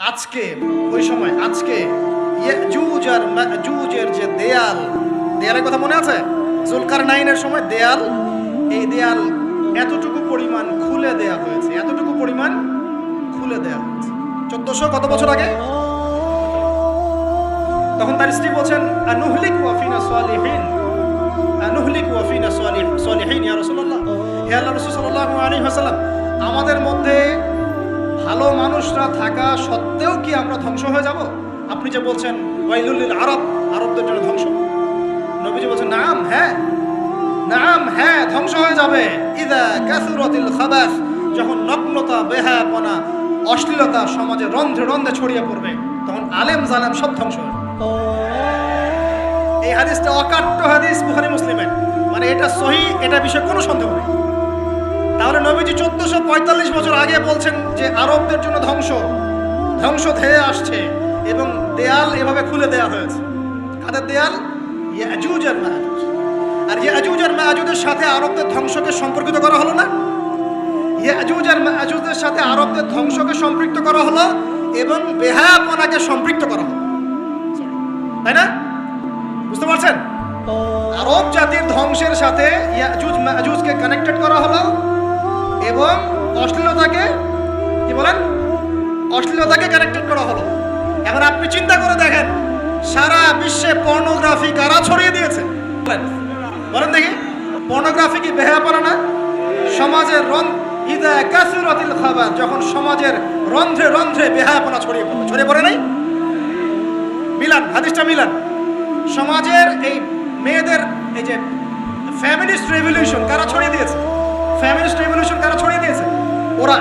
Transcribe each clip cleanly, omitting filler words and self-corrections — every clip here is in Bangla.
আজকে ওই সময় আজকে ইয়াজুজ আর মাজুজের যে দেয়ালের কথা মনে আছে? জুলকারনাইনের সময় দেয়াল, এই দেয়াল এতটুকু পরিমাণ খুলে দেয়া হয়েছে, এতটুকু পরিমাণ খুলে দেয়া হয়েছে 1400 কত বছর আগে। তখন তার স্ত্রী বলছেন আনুহলিকু ওয়া ফিনা সালিহিন, আনুহলিকু ওয়া ফিনা সালিহিন ইয়া রাসূলুল্লাহ, হে আল্লাহর রাসূল সাল্লাল্লাহু আলাইহি ওয়াসাল্লাম, আমাদের মধ্যে ভালো মানুষরা থাকা সত্ত্বেও কি আমরা ধ্বংস হয়ে যাব? আপনি যে বলছেন ওয়াইলুল লিল আরব, আরবদের জন্য ধ্বংস। নবীজি বলছেন নাম হ্যাঁ, নাম হ্যাঁ, ধ্বংস হয়ে যাবে। ইযা কাসুরাতিল খাবাস, যখন নগ্নতা, বেহায়াপনা, অশ্লীলতা সমাজে রন্ধ্রে রন্ধ্রে ছড়িয়ে পড়বে, তখন আলেম জালেম সব ধ্বংস হবে। এই হাদিসটা অকাট্য হাদিস বুখারী মুসলিমের, মানে এটা সহিহ, এটা বিষয়ে কোনো সন্দেহ নেই। তাহলে নবীজি 1445 বছর আগে বলছেন যে আরবদের জন্য ধ্বংস ধেয়ে আসছে, এবং দেয়াল এভাবে খুলে দেয়া হয়েছে। কাদের দেয়াল? ইয়াজুজ আর মাজুজ। আর ইয়াজুজ আর মাজুজের সাথে আরবদের ধ্বংসকে সম্পর্কিত করা হলো না? ইয়াজুজ আর মাজুজের সাথে আরবদের ধ্বংসকে সম্পৃক্ত করা হলো এবং বেহায়াপনাকে সম্পৃক্ত করা হলো, তাই না? বুঝতে পারছেন? আরব জাতির ধ্বংসের সাথে ইয়াজুজ মাজুজকে কানেক্টেড করা হলো এবং অশ্লীলতাকে, কি বলেন, অশ্লীলতাকে কানেক্টেড করা হলো। এখন আপনি চিন্তা করে দেখেন, সারা বিশ্বে পর্নোগ্রাফি কারা ছড়িয়ে দিয়েছে? বলেন দেখি, পর্নোগ্রাফি কি বেহায়াপনা না? সমাজের ইযা কাসুরাতিল খাবাস, যখন সমাজের রন্ধ্রে রন্ধ্রে বেহায়াপনা ছড়িয়ে পড়ে নাই? মিলান, হাদিসটা মিলান। সমাজের এই মেয়েদের এই যে ফ্যামিলিস্ট রেভলিউশন কারা ছড়িয়ে দিয়েছে? ফ্যামিলিস্ট রেভলিউশন কারা ছড়িয়ে দিয়েছে? ওরা।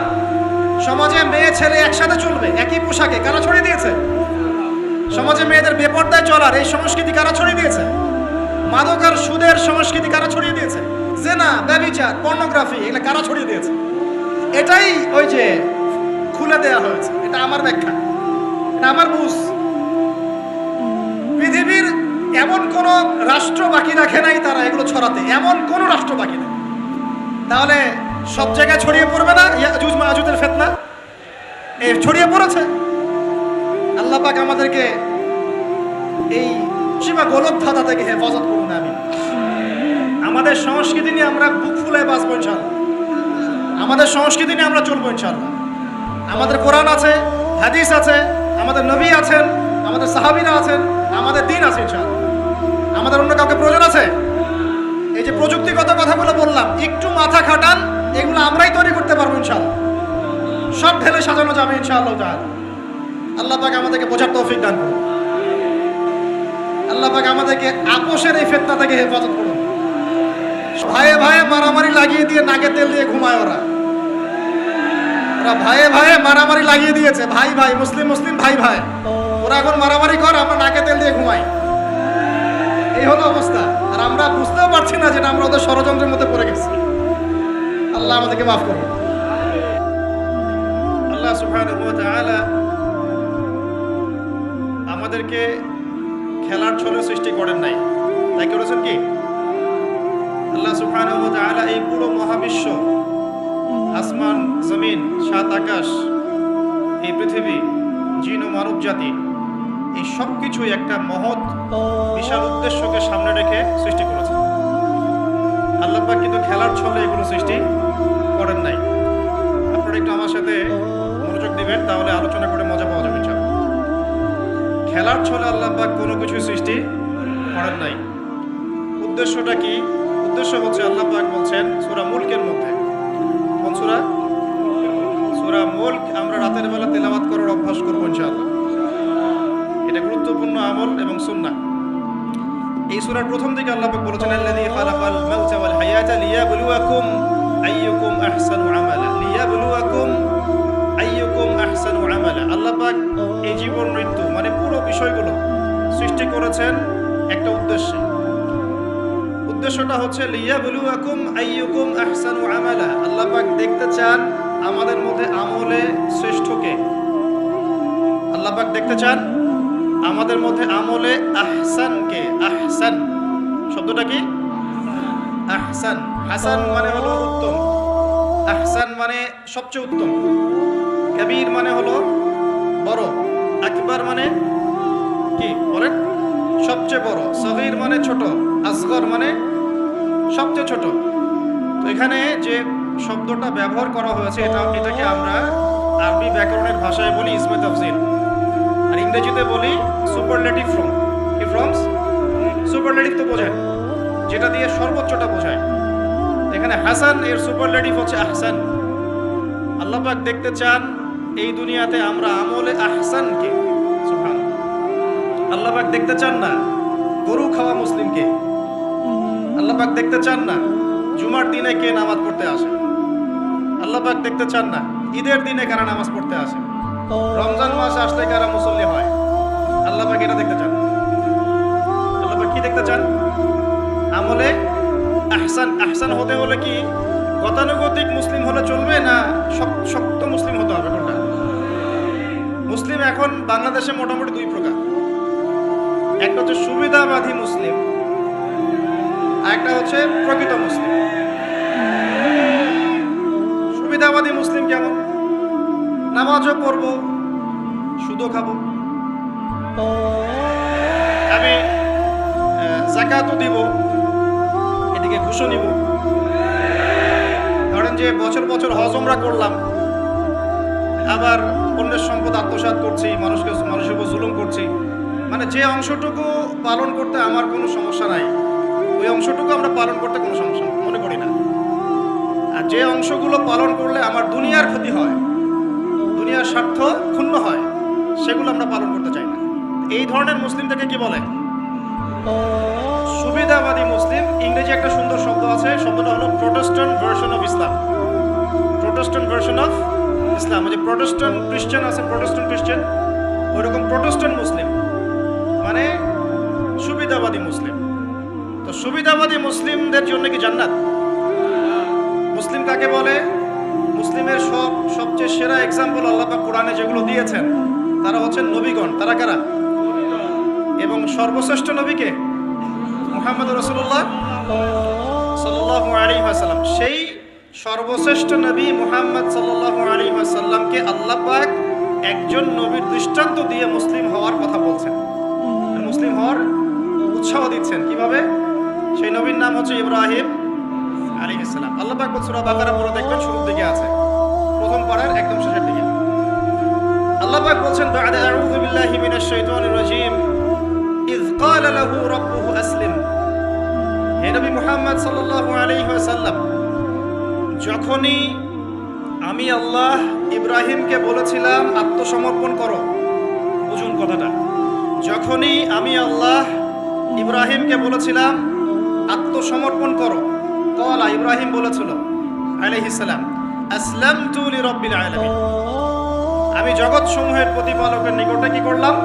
সমাজে মেয়ে ছেলে একসাথে চলবে একই পোশাকে, কারা ছড়িয়ে দিয়েছে? সমাজে মেয়েদের বেপরদায় চলার এই সংস্কৃতি কারা ছড়িয়ে দিয়েছে? মাদক আর সুদের সংস্কৃতি কারা ছড়িয়ে দিয়েছে? জেনা, ব্যভিচার, পর্নোগ্রাফি, এগুলো কারা ছড়িয়ে দিয়েছে? এটাই ওই যে খুলে দেয়া হয়েছে। এটা আমার ব্যাখ্যা, এটা আমার বুঝ। পৃথিবীর এমন কোন রাষ্ট্র বাকি রাখে নাই তারা এগুলো ছড়াতে, এমন কোন রাষ্ট্র বাকি নেই। তাহলে সব জায়গায় ছড়িয়ে পড়বে না ইয়াজুজ মাজুজের ফিতনা? এই ছড়িয়ে পড়েছে। আল্লাহ পাক আমাদেরকে এই সীমা গোলকধাঁধা থেকে হেফাজত করুন। আমি আমাদের সংস্কৃতি নিয়ে আমরা বুক ফুলে বাঁচবো ইনশাআল্লাহ, আমাদের সংস্কৃতি নিয়ে আমরা চলবো ইনশাআল্লাহ। আমাদের কোরআন আছে, হাদিস আছে, আমাদের নবী আছেন, আমাদের সাহাবীরা আছেন, আমাদের দ্বীন আছে ইনশাআল্লাহ। আমাদের অন্য কাউকে প্রয়োজন আছে? এই যে প্রযুক্তিগত কথাগুলো বললাম, একটু মাথা খাটান, এগুলো আমরাই তৈরি করতে পারবো ইনশাআল্লাহ। সব ঢেলে সাজানো যাবে ইনশাআল্লাহ তাআলা। আল্লাহ পাক আমাদেরকে বোঝার তৌফিক দান করুন। আল্লাহ পাক আমাদেরকে আপোষের এই ফিতনা থেকে হেফাজত করুন। ভাইয়ে ভাইয়ে মারামারি লাগিয়ে দিয়ে নাকে তেল দিয়ে ঘুমায় ওরা ভাইয়ে ভাইয়ে মারামারি লাগিয়ে দিয়েছে, ভাই ভাই, মুসলিম মুসলিম, ভাই ভাই, ওরা এখন মারামারি করে, আমরা নাকে তেল দিয়ে ঘুমাই। এই হলো অবস্থা। আর আমরা বুঝতেও পারছি না যেটা আমরা ওদের ষড়যন্ত্রের মধ্যে পড়ে গেছি। আল্লাহ আমাদেরকে মাফ করুন। আল্লাহ সুবহানাহু ওয়া তাআলা আমাদেরকে খেলার ছলে সৃষ্টি করেন নাই, তাই করেছেন কি? আল্লাহ সুবহানাহু ওয়া তাআলা এই পুরো মহাবিশ্ব, আসমান জমিন, সাত আকাশ, এই পৃথিবী, জিন ও মানব জাতি, এই সব কিছুই একটা মহৎ বিশাল উদ্দেশ্যকে সামনে রেখে সৃষ্টি করেছেন। আল্লাহ পাক কিন্তু খেলার ছলে এগুলো সৃষ্টি করেন নাই। আপনারা একটু আমার সাথে মনোযোগ দিবেন, তাহলে আলোচনা করে মজা পাওয়া যাবে ইনশাআল্লাহ। খেলার ছলে আল্লাহ পাক কোনো কিছু সৃষ্টি করেন নাই। উদ্দেশ্যটা কি? উদ্দেশ্য হচ্ছে আল্লাহ পাক বলছেন সূরা মুলকের মধ্যে, কোন সূরা? সূরা মুলক। আমরা রাতের বেলা তেলাওয়াত করার অভ্যাস করব ইনশাআল্লাহ। এটা গুরুত্বপূর্ণ আমল এবং সুন্নাহ। এই সূরার প্রথম দিকে আল্লাহ পাক বলেছেন আল্লাযী খালাকাল মাউতা ওয়াল হায়াতা লিয়াবলুয়াকুম আইয়ুকুম আহসানু আমালা, লিয়াবলুয়াকুম আইয়ুকুম আহসানু আমালা। আল্লাহ পাক এই জীবন মৃত্যু মানে পুরো বিষয়গুলো সৃষ্টি করেছেন একটা উদ্দেশ্যে। উদ্দেশ্যটা হচ্ছে লিয়াবলুয়াকুম আইয়ুকুম আহসানু আমালা। আল্লাহ পাক দেখতে চান আমাদের মধ্যে আমলে শ্রেষ্ঠ কে। আল্লাহ পাক দেখতে চান আমাদের মধ্যে আমলে আহসান কে। আহসান শব্দটা কি? আহসান। হাসান মানে হলো উত্তম, আহসান মানে সবচেয়ে উত্তম, কবির মানে হলো বড়, কি বলেন? সবচেয়ে বড়। সগীর মানে ছোট, আসগর মানে সবচেয়ে ছোট। তো এখানে যে শব্দটা ব্যবহার করা হয়েছে এটাকে আমরা আরবি ব্যাকরণের ভাষায় বলি ইসমে তাফজিল, আর ইংরেজিতে বলি সুপারলেটিভ ফর্ম। কি ফর্মস? সুপারলেটিভ তো বোঝেন, যেটা দিয়ে সর্বোচ্চটা বোঝায়। এখানে হাসান এর সুপারলেটিভ হচ্ছে আহসান। আল্লাহ পাক দেখতে চান এই দুনিয়াতে আমরা আমলে আহসানকে। সুবহানাল্লাহ। আল্লাহ পাক দেখতে চান না গরু খাওয়া মুসলিমকে। আল্লাহ পাক দেখতে চান না জুমার দিনে কে নামাজ পড়তে আসে। আল্লাহ পাক দেখতে চান না ঈদের দিনে কারা নামাজ পড়তে আসে, রমজান মাস আসলে কারা মুসল্লি হয়। আল্লাহ পাক এটা দেখতে চান। আল্লাহ পাক কি দেখতে চান? আমলে আহসান। আহসান হতে হলে কি গতানুগতিক মুসলিম হলে চলবে, না শক্ত মুসলিম হতে হবে? কোনটা? মুসলিম এখন বাংলাদেশে মোটামুটি দুই প্রকার। একটা হচ্ছে সুবিধাবাদী মুসলিম, আর একটা হচ্ছে প্রকৃত মুসলিম। সুবিধাবাদী মুসলিম কেমন? নামাজও পড়ব, সুদও খাবো, আমি যাকাতও দিব, এদিকে ঘুষও নিব। ধরেন যে বছর বছর হজ উমরা করলাম, আবার অন্যের সম্পদ আত্মসাৎ করছি, মানুষের উপর জুলুম করছি। মানে যে অংশটুকু পালন করতে আমার কোনো সমস্যা নাই, ওই অংশটুকু আমরা পালন করতে কোনো সমস্যা মনে করি না। আর যে অংশগুলো পালন করলে আমার দুনিয়ার ক্ষতি হয়, দুনিয়ার স্বার্থ ক্ষুণ্ণ হয়, সেগুলো আমরা পালন করতে চাই না। এই ধরনের মুসলিমটাকে কি বলে? সুবিধাবাদী মুসলিম। ইংরেজি একটা সুন্দর শব্দ আছে, শব্দটা হলো Protestant version of Islam. Protestant version of Islam, যে প্রোটেস্ট্যান্ট খ্রিস্টান আছে, প্রোটেস্ট্যান্ট খ্রিস্টান, ওইরকম প্রোটেস্ট্যান্ট মুসলিম মানে সুবিধাবাদী মুসলিম। তো সুবিধাবাদী মুসলিমদের জন্য কি জান্নাত? মুসলিম কাকে বলে? মুসলিমের সবচেয়ে সেরা এক্সাম্পল আল্লাহ পাক কোরআনে যেগুলো দিয়েছেন, তারা হচ্ছেন নবীগণ। তারা কারা? এবং সর্বশ্রেষ্ঠ নবীকে মুহাম্মদ রাসূলুল্লাহ সাল্লাল্লাহু আলাইহি ওয়াসাল্লাম। সেই সর্বশ্রেষ্ঠ নবী মুহাম্মদ সাল্লাল্লাহু আলাইহি ওয়াসাল্লামকে আল্লাহ পাক একজন নবীর দৃষ্টান্ত দিয়ে মুসলিম হওয়ার কথা বলছেন, মুসলিম হওয়ার উৎসাহ দিচ্ছেন। কিভাবে? সেই নবীর নাম হচ্ছে ইব্রাহিম আলাইহিস সালাম। আল্লাহ পাক সূরা বাকারা পড়ে দেখবেন, শুরুর দিকে আছে, প্রথম পারার একদম শেষের দিকে। আল্লাহ পাক বলছেন, বা'দা আউযু বিল্লাহি মিনাশ শাইতানির রাজীম, ইয ক্বালা লাহু রাব্বুহু আসলিম। হে নবী মুহাম্মদ সাল্লাল্লাহু আলাইহি ওয়াসাল্লাম, যখনই আমি আল্লাহ ইব্রাহিমকে বলেছিলাম আত্মসমর্পণ করো, বুঝুন কথাটা, যখনই আমি আল্লাহ ইব্রাহিমকে বলেছিলাম আত্মসমর্পণ করো, ক্বালা ইব্রাহিম বলেছিল আলাইহিস সালাম, আসলামতু লিরাব্বিল আলামিন, আমি জগৎ সমূহের প্রতিপালকের নিকটে কি করলাম?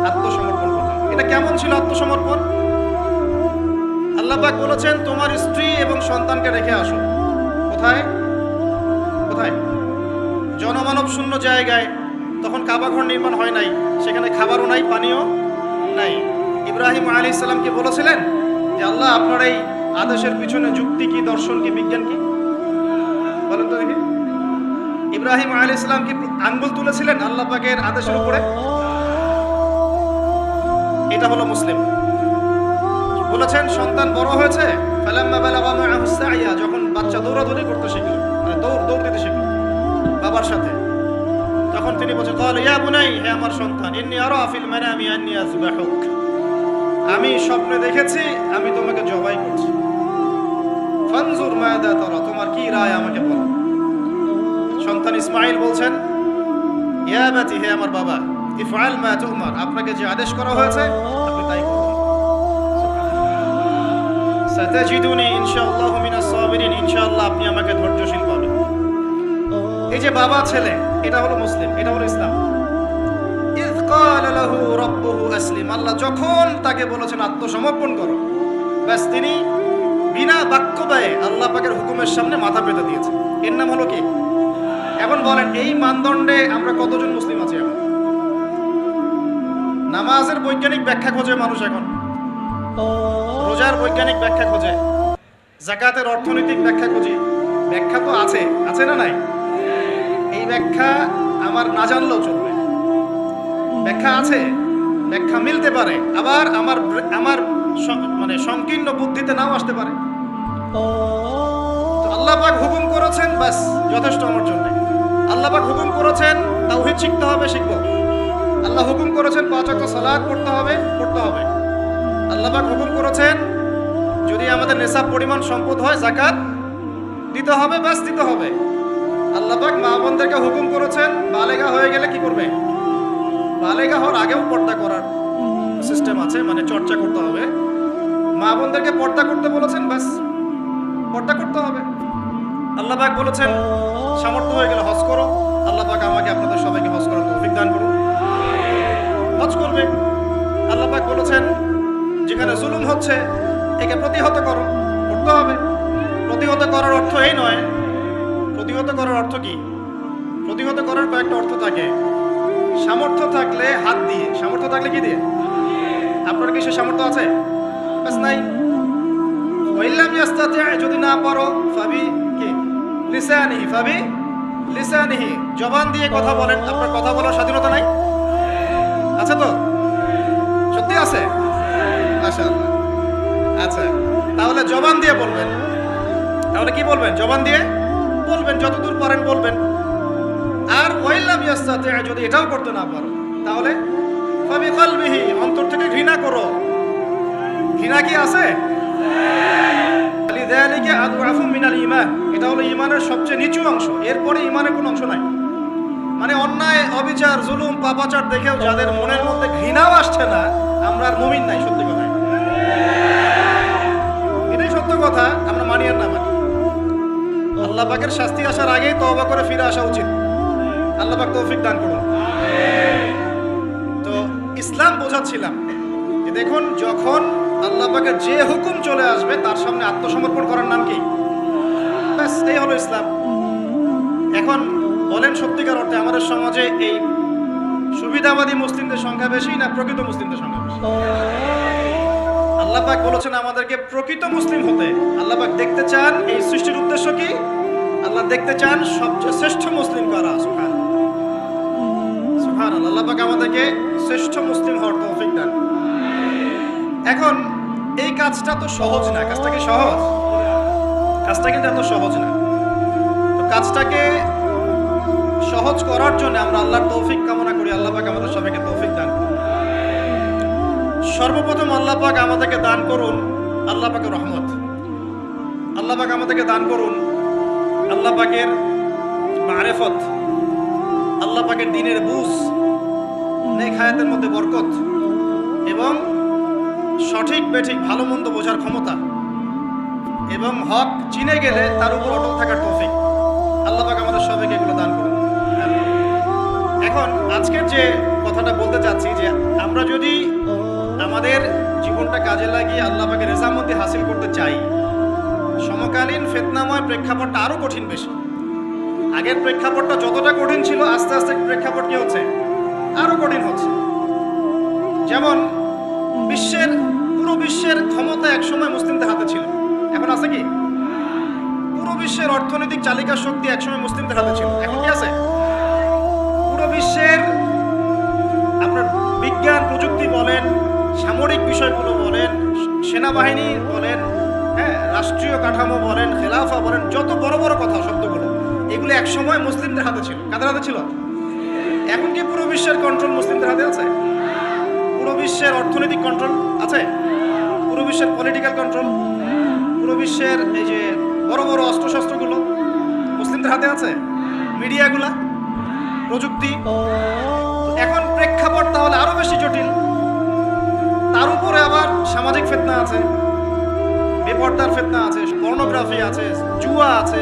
আত্মসমর্পণ করলাম। এটা কেমন ছিল আত্মসমর্পণ? আল্লাহ পাক বলেছেন, তোমার স্ত্রী এবং সন্তানকে রেখে আসো। কোথায়? কোথায়? জনমানব শূন্য জায়গায়। তখন কাবা ঘর নির্মাণ হয় নাই, সেখানে খাবারও নাই, পানিও নাই। ইব্রাহিম আলাইহিস সালামকে বলেছিলেন যে আল্লাহ, আপনার এই আদেশের পিছনে যুক্তি কি, দর্শন কি, বিজ্ঞান কি? বলেন তো দেখি। ইব্রাহিম আলাইহিস সালাম কি আঙ্গুল তুলেছিলেন আল্লাহ পাকের আদেশের উপরে? এটা হলো মুসলিম। বলেছেন সন্তান বড় হয়েছে, ফালাম্মা বালাগা মাআহু সাইয়া, যখন বাচ্চা দৌড়াদৌড়ি করতে শিখলো, মানে দৌড় দিতে শিখলো বাবার সাথে, তখন তিনি বলছেন, ক্বালা ইয়া বুনাই, হে আমার সন্তান, ইন্নী আরা ফিল মানামি আন্নী আযবাহুক, আমি স্বপ্নে দেখেছি আমি তোমাকে জবাই করছি। ফানজুর মাযা তারা, তোমার কি রায় আমাকে বলো। সন্তান ইসমাঈল বলছেন, ইয়া বাতি, হে আমার বাবা, ইফআল মা তুমার, আপনাকে যে আদেশ করা হয়েছে আপনি তাই করুন। সাতাজিদুনি ইনশাআল্লাহু মিনাস সাবিরিন, ইনশাআল্লাহ আপনি আমাকে ধৈর্যশীল পাবেন। এই যে বাবা ছেলে, এটা হলো মুসলিম, এটা হলো ইসলাম। ইয ক্বালা লাহু রাব্বুহু আসলিম, আল্লাহ যখন তাকে বলেছেন আত্মসমর্পণ করো, ব্যাস তিনি বিনা বাক্য ব্যয়ে আল্লাহ পাকের হুকুমের সামনে মাথা পেতে দিয়েছে। এর নাম হলো কি? এখন বলেন, এই মানদণ্ডে আমরা কতজন মুসলিম আছি এখন? নামাজের বৈজ্ঞানিক ব্যাখ্যা খোঁজে মানুষ এখন, রোজার বৈজ্ঞানিক ব্যাখ্যা খোঁজে, যাকাতের অর্থনৈতিক ব্যাখ্যা খুঁজি। ব্যাখ্যা তো আছে, আছে না নাই? এই ব্যাখ্যা আমার না জানলেও চলবে, ব্যাখ্যা আছে, ব্যাখ্যা মিলতে পারে, আবার আমার আমার মানে সংকীর্ণ বুদ্ধিতে নাও আসতে পারে। তো আল্লাহ পাক হুকুম করেছেন, ব্যাস যথেষ্ট আমার জন্য। আল্লাহ পাক হুকুম করেছেন তাওহীদ শিখতে হবে, শিখবো। আল্লাহ হুকুম করেছেন 5 ওয়াক্ত সালাত পড়তে হবে, পড়তে হবে। আল্লাহ পাক হুকুম করেছেন যদি আমাদের নেশাব পরিমাণ সম্পদ হয় যাকাত দিতে হবে, ব্যাস দিতে হবে। আল্লাহ পাক মা বোনদেরকে হুকুম করেছেন বালেগা হয়ে গেলে কি করবে, বালেগা হওয়ার আগেও পর্দা করার সিস্টেম আছে, মানে চর্চা করতে হবে। মা বোনদেরকে পর্দা করতে বলেছেন, ব্যাস পর্দা করতে হবে। আল্লাহ পাক বলেছেন সামর্থ্য হয়ে গেলে হজ করো। আল্লাহ পাক আমাকে আপনাদের সবাইকে হজ করার তৌফিক দান করুন, হজ করবে। আল্লাহ পাক বলেছেন যেখানে জুলুম হচ্ছে একে প্রতিহত করো, করতে হবে। প্রতিহত করার অর্থ এই নয়, প্রতিহত করার অর্থ কি? প্রতিহত করার কয়েকটা অর্থ থাকে। সামর্থ্য থাকলে হাত দিয়ে, সামর্থ্য থাকলে কি দিয়ে? আপনার কি সে সামর্থ্য আছে? ব্যাস নাই। ওয়াইল্লাম ইয়াস্তাতি, যদি না পারো ফাবি কি লিসানিহি, ফাবি লিসানিহি, জবান দিয়ে কথা বলেন। আপনার কথা বলার স্বাধীনতা নাই? আছে তো? সত্যি আছে? মাশাআল্লাহ। আচ্ছা, তাহলে জবান দিয়ে বলবেন। তাহলে কি বলবেন? জবান দিয়ে বলবেন, যতদূর পারেন বলবেন। আর ওয়াইল্লাম ইয়াস্তাতি, যদি এটাও করতে না পারো তাহলে ফাবি কলবিহি, অন্তর থেকে ঘৃণা করো। ঘৃণা কি আছে? লিযালিকা আদআফু মিনাল ঈমান, এটা হলো ঈমানের সবচেয়ে নিচু অংশ, এরপরে ঈমানের কোনো অংশ নাই। মানে অন্যায়, অবিচার, জুলুম, পাপাচার দেখেও যাদের মনের মধ্যে ঘৃণাও আসছে না, আমরা আর মুমিন নাই। সত্যি কথা, এটাই সত্য কথা। আমরা মানি আর না মানি, আল্লাহ পাকের শাস্তি আসার আগেই তওবা করে ফিরে আসা উচিত। আল্লাহ পাক তৌফিক দান করুন। তো ইসলাম বোঝাচ্ছিলাম যে দেখুন, যখন আল্লাহ পাকের যে হুকুম চলে আসবে তার সামনে আত্মসমর্পণ করার নাম কি? ব্যাস এই হলো ইসলাম। এখন বলেন সত্যিকার অর্থে আমাদের সমাজে এই সুবিধাবাদী মুসলিমদের সংখ্যা বেশি না প্রকৃত মুসলিমদের সংখ্যা বেশি? আল্লাহ পাক বলেছেন আমাদেরকে প্রকৃত মুসলিম হতে। আল্লাহ পাক দেখতে চান, এই সৃষ্টির উদ্দেশ্য কি? আল্লাহ দেখতে চান সবচেয়ে শ্রেষ্ঠ মুসলিম কারা। সুবহানাল্লাহ, সুবহানাল্লাহ। আল্লাহ পাক আমাদেরকে শ্রেষ্ঠ মুসলিম হওয়ার তৌফিক দান। এখন এই কাজটা তো সহজ না। কাজটা কি সহজ? কাজটা কিন্তু এত সহজ না। তো কাজটাকে সহজ করার জন্য আমরা আল্লাহর তৌফিক কামনা করি। আল্লাহ পাক আমাদের সবাইকে তৌফিক দান করুন। সর্বপ্রথম আল্লাহ পাক আমাদেরকে দান করুন আল্লাহ পাকের রহমত। আল্লাহ পাক আমাদেরকে দান করুন আল্লাহ পাকের মারিফত, আল্লাহ পাকের দ্বীনের বুঝ, নেক হায়াতের মধ্যে বরকত এবং সঠিক বেঠিক ভালো মন্দ বোঝার ক্ষমতা এবং হক চিনে গেলে তার উপর অটল থাকার তৌফিক। আল্লাহ পাক আমাদের সবাইকে এগুলো দান করুন। এখন আজকের যে কথাটা বলতে চাচ্ছি, যে আমরা যদি আমাদের জীবনটা কাজে লাগিয়ে আল্লাহ পাকের রেজামন্দি হাসিল করতে চাই, সমকালীন ফিতনাময় প্রেক্ষাপটটা আরো কঠিন বেশি। আগের প্রেক্ষাপটটা যতটা কঠিন ছিল, আস্তে আস্তে প্রেক্ষাপট কি হচ্ছে? আরো কঠিন হচ্ছে। যেমন পুরো বিশ্বের ক্ষমতা একসময় মুসলিমদের হাতে ছিল, এখন আছে কি? পুরো বিশ্বের অর্থনৈতিক চালিকা শক্তি একসময় মুসলিমদের হাতে ছিল, এখন কি আছে? পুরো বিশ্বের আপনার বিজ্ঞান প্রযুক্তি বলেন, সামরিক বিষয়গুলো বলেন, সেনাবাহিনী বলেন, হ্যাঁ, রাষ্ট্রীয় কাঠামো বলেন, খেলাফা বলেন, যত বড় বড় কথা শব্দগুলো, এগুলো একসময় মুসলিমদের হাতে ছিল। কাদের হাতে ছিল? এখন কি পুরো বিশ্বের কন্ট্রোল মুসলিমদের হাতে আছে? পুরো বিশ্বের অর্থনৈতিক কন্ট্রোল আছে? পুরো বিশ্বের পলিটিক্যাল কন্ট্রোল, পুরো বিশ্বের এই যে বড় বড় অস্ত্রশস্ত্রগুলো মুসলিমদের হাতে আছে? মিডিয়াগুলা, প্রযুক্তি। এখন প্রেক্ষাপট তাহলে আরো বেশি জটিল। তার উপরে আবার সামাজিক ফিতনা আছে, বেপর্দার ফিতনা আছে, পর্নোগ্রাফি আছে, জুয়া আছে,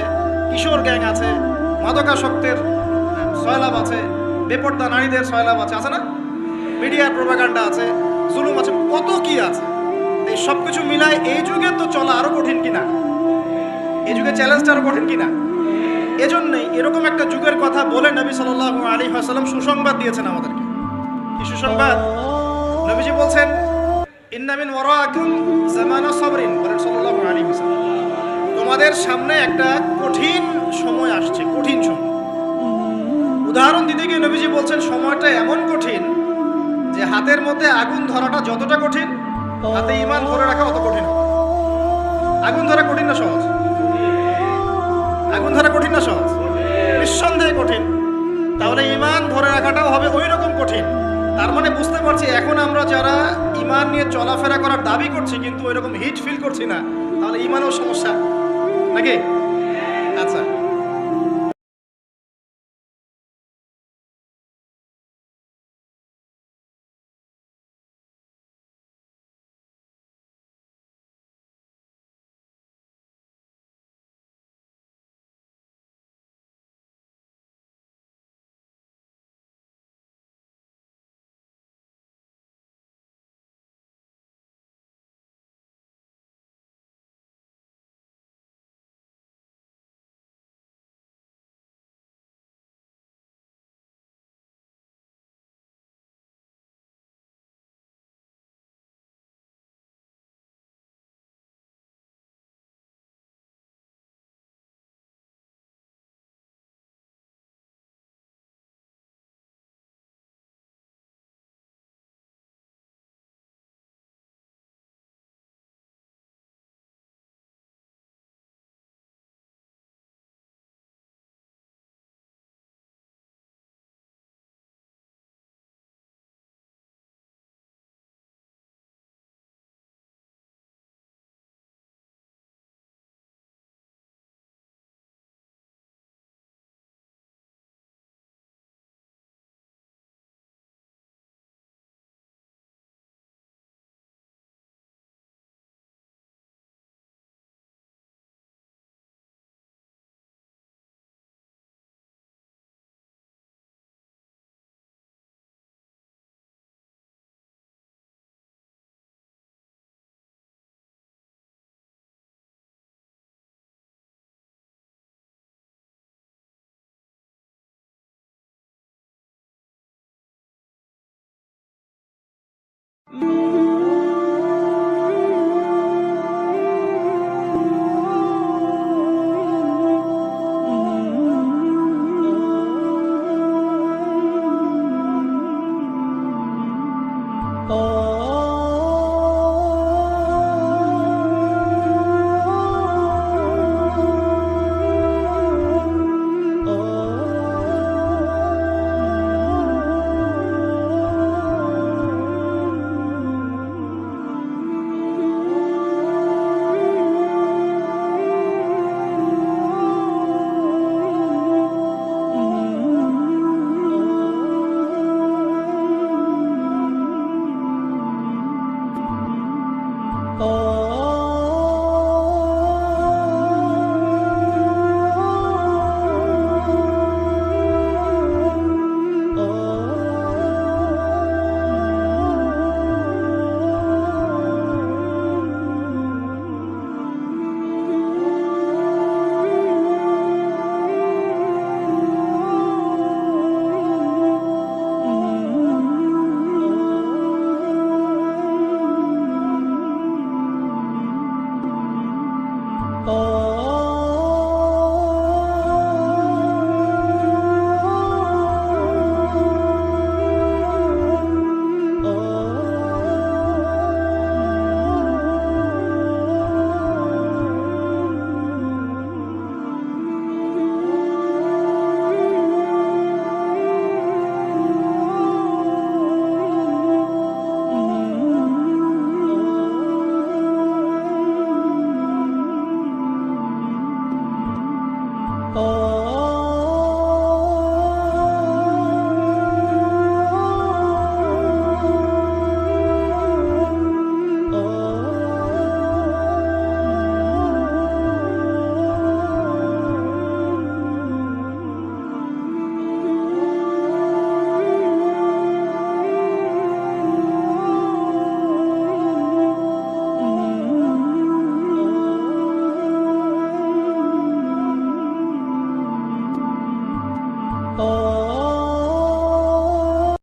কিশোর গ্যাং আছে, মাদকাসক্তের সয়লাভ আছে, বেপর্দা নারীদের সয়লাভ আছে, আছে না? মিডিয়ার প্রোপাগান্ডা আছে, জুলুম আছে, কত কি আছে। এই সব কিছু মিলায় এই যুগে তো চলা আরো কঠিন কিনা? এই যুগে চ্যালেঞ্জটা আরো কঠিন কিনা? এজন্যই এরকম একটা যুগের কথা বলে নবী সাল্লাল্লাহু আলাইহি ওয়াসাল্লাম সুসংবাদ দিয়েছেন আমাদেরকে। কি সুসংবাদ? নবীজি বলছেন ইন্না মিন ওয়ারাকুম জামানা সাবরিন, বলেন সাল্লাল্লাহু আলাইহি ওয়াসাল্লাম, তোমাদের সামনে একটা কঠিন সময় আসছে, কঠিন সময়। উদাহরণ দিতে গিয়ে নবীজি বলছেন সময়টা এমন কঠিন যে হাতের মধ্যে আগুন ধরাটা যতটা কঠিন, হাতে ঈমান ধরে রাখা অত কঠিন হবে। আগুন ধরা কঠিন না সহজ? আগুন ধরা কঠিন না সহজ? নিঃসন্দেহে কঠিন। তাহলে ঈমান ধরে রাখাটাও হবে ওই রকম কঠিন। তার মানে বুঝতে পারছি এখন আমরা যারা ঈমান নিয়ে চলাফেরা করার দাবি করছি কিন্তু ওই রকম হিট ফিল করছি না, তাহলে ঈমানেও সমস্যা নাকি? আচ্ছা,